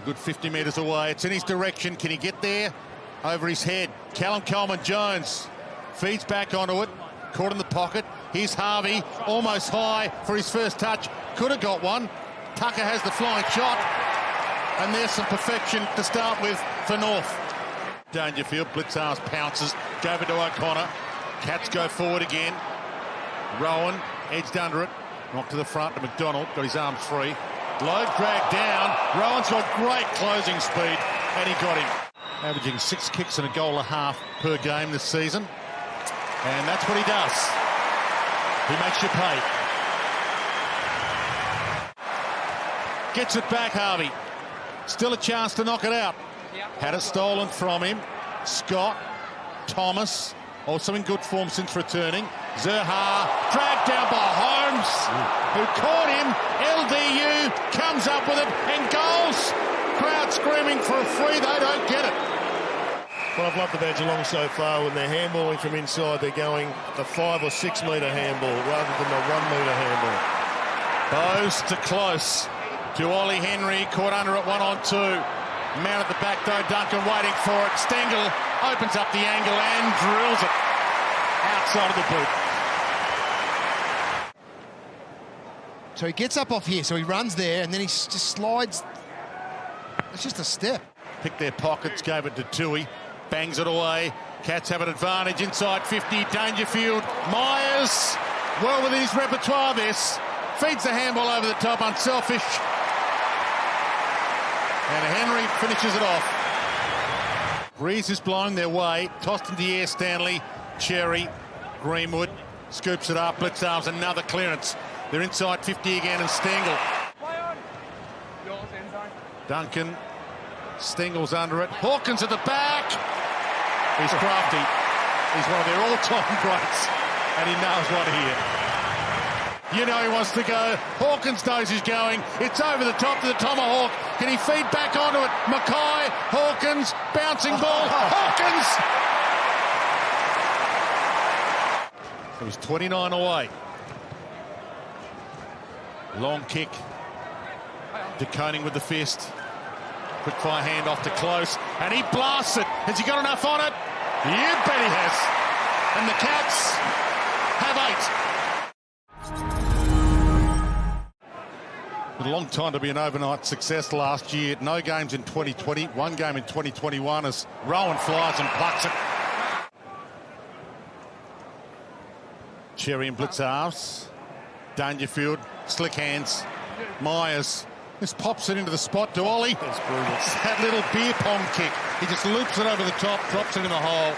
Good 50 metres away. It's in his direction. Can he get there? Over his head. Callum Coleman-Jones feeds back onto it. Caught in the pocket. Here's Harvey, almost high for his first touch. Could have got one. Tucker has the flying shot. And there's some perfection to start with for North. Dangerfield, Blitzar's pounces. Gave it to O'Connor. Cats go forward again. Rowan edged under it. Knocked to the front to McDonald. Got his arms free. Load dragged down. Rowan's got great closing speed. And he got him. Averaging 6 kicks and a goal and a half per game this season. And that's what he does. He makes you pay. Gets it back, Harvey. Still a chance to knock it out. Had it stolen from him. Scott, Thomas, also in good form since returning. Zerha dragged down by Holmes, who caught him. LDU comes up with it and goals. Crowd screaming for a free. They don't get it. What I've loved about Geelong so far, when they're handballing from inside, they're going the 5 or 6 metre handball rather than the 1 metre handball. Bowes to close to Ollie Henry, caught under it 1-on-2. Man at the back though, Duncan waiting for it. Stengel opens up the angle and drills it outside of the boot. So he gets up off here, so he runs there and then he just slides. It's just a step. Picked their pockets, gave it to Tuohy. Bangs it away. Cats have an advantage inside 50. Dangerfield. Myers, well within his repertoire this. Feeds the handball over the top, unselfish. And Henry finishes it off. Breeze is blowing their way. Tossed into the air, Stanley. Cherry. Greenwood. Scoops it up. Blitzarves another clearance. They're inside 50 again and Stengel. Duncan. Stengel's under it. Hawkins at the back. He's crafty. He's one of their all-time greats. And he knows what here. You know he wants to go. Hawkins knows he's going. It's over the top to the tomahawk. Can he feed back onto it? Mackay, Hawkins, bouncing ball. Hawkins! So he's 29 away. Long kick. De Koning with the fist. Quick fire hand off to Close, and he blasts it. Has he got enough on it? You bet he has. And the Cats have 8. A long time to be an overnight success last year. No games in 2020, 1 game in 2021 as Rowan flies and plucks it. Cherry and Blitzarves. Dangerfield, slick hands. Myers. Just pops it into the spot to Ollie. That's brutal. That little beer pong kick. He just loops it over the top, drops it in the hole.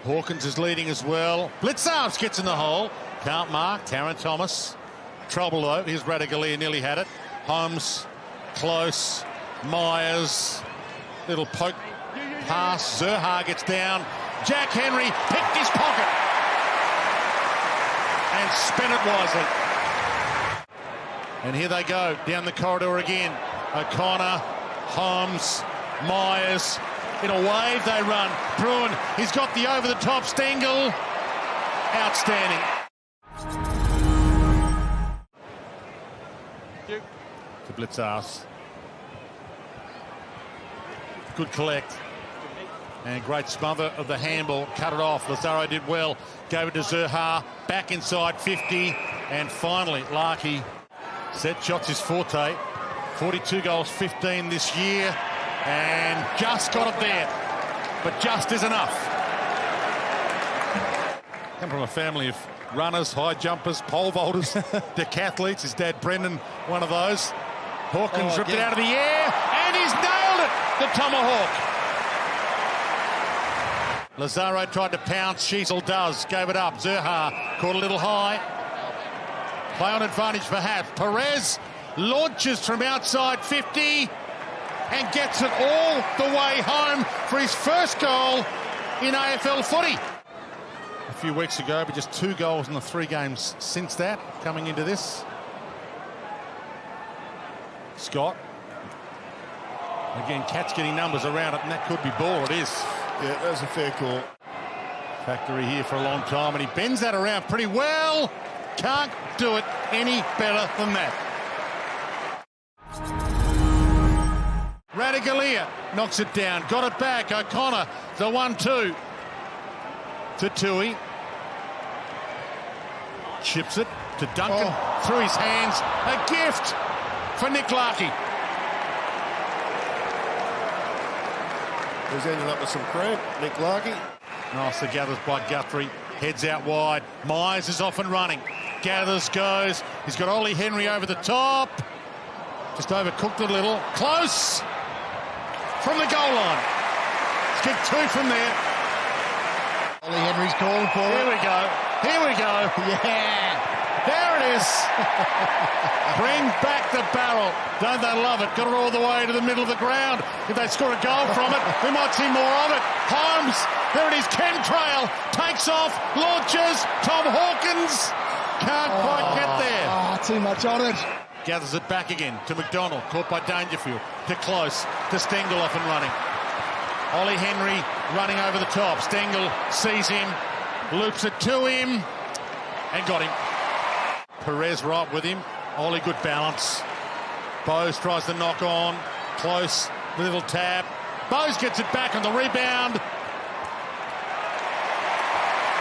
Hawkins is leading as well. Blitzarves gets in the hole. Can't mark. Taron Thomas. Trouble though. Here's Radigalia, nearly had it. Holmes. Close. Myers. Little poke pass. Zerha gets down. Jack Henry picked his pocket. And spent it wisely. And here they go, down the corridor again. O'Connor, Holmes, Myers. In a wave they run. Bruin, he's got the over-the-top. Stengel. Outstanding. To Blitzarves. Good collect. And great smother of the handball. Cut it off. Lazaro did well. Gave it to Zerha. Back inside 50. And finally, Larkey. Set shots is forte. 42 goals, 15 this year. And just got it there. But just is enough. Come from a family of runners, high jumpers, pole vaulters, decathletes. His dad, Brendan, one of those. Hawkins ripped it out of the air. And he's nailed it. The tomahawk. Lazaro tried to pounce. Sheasel does. Gave it up. Zerha caught a little high. Play on advantage for Hat. Perez launches from outside 50 and gets it all the way home for his first goal in AFL footy. A few weeks ago, but just 2 goals in the 3 games since that, coming into this. Scott. Again, Cats getting numbers around it, and that could be ball. It is. Yeah, that was a fair call. Factory here for a long time, and he bends that around pretty well. Can't do it any better than that. Radaglia knocks it down. Got it back. O'Connor, the 1-2 to Tuohy. Chips it to Duncan. Through his hands. A gift for Nick Larkey. He's ended up with some cramp, Nick Larkey. Nicely gathers by Guthrie. Heads out wide. Myers is off and running. Gathers, goes. He's got Ollie Henry over the top. Just overcooked it a little. Close. From the goal line. Let's get 2 from there. Ollie Henry's calling for Here it. we go. Here we go. Yeah. There it is. Bring back the barrel. Don't they love it? Got it all the way to the middle of the ground. If they score a goal from it, we might see more of it. Holmes. There it is. Ken Trail takes off. Launches. Tom Hawkins. Can't quite get there. Too much on it. Gathers it back again to McDonald. Caught by Dangerfield. To Close. To Stengel off and running. Ollie Henry running over the top. Stengel sees him. Loops it to him. And got him. Perez right with him. Ollie good balance. Bowes tries to knock on. Close. Little tap. Bowes gets it back on the rebound.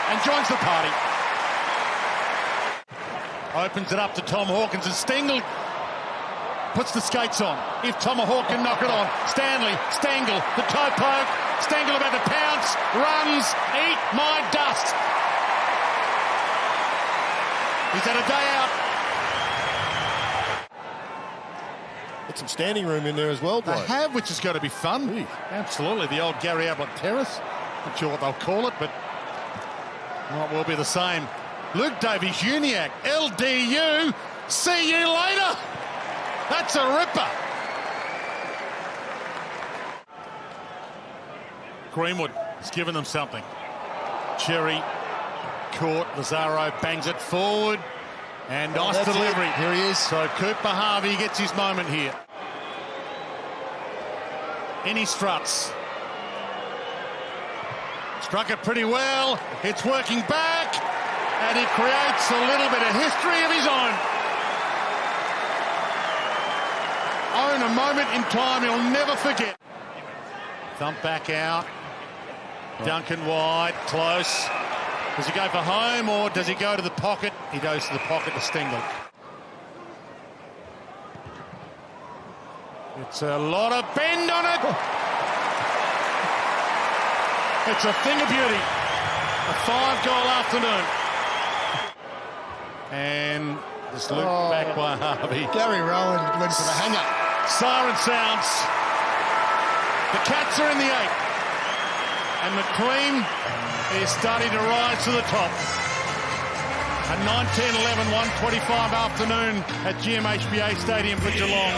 And joins the party. Opens it up to Tom Hawkins, and Stengel puts the skates on. If Tomahawk can knock it on. Stanley, Stengel, the toe poke. Stengel about to pounce. Runs. Eat my dust. He's had a day out. Got some standing room in there as well, They Dwight. have, which is going to be fun. Gee. Absolutely. The old Gary Ablett Terrace. Not sure what they'll call it, but might well be the same. Luke Davies-Uniacke, LDU. See you later. That's a ripper. Greenwood has given them something. Cherry caught. Lazaro bangs it forward. And nice That's delivery. it. Here he is. So Cooper Harvey gets his moment here. In he struts. Struck it pretty well. It's working back. And he creates a little bit of history of his own. Own a moment in time he'll never forget. Thump back out. Duncan wide, close. Does he go for home or does he go to the pocket? He goes to the pocket to Stengel. It's a lot of bend on it. It's a thing of beauty. A 5-goal afternoon. And just looped back by Harvey. Gary Rowan went for the hanger. Siren sounds. The Cats are in the 8. And the cream is starting to rise to the top. A 9-10-11, 1:25 afternoon at GMHBA Stadium for Geelong.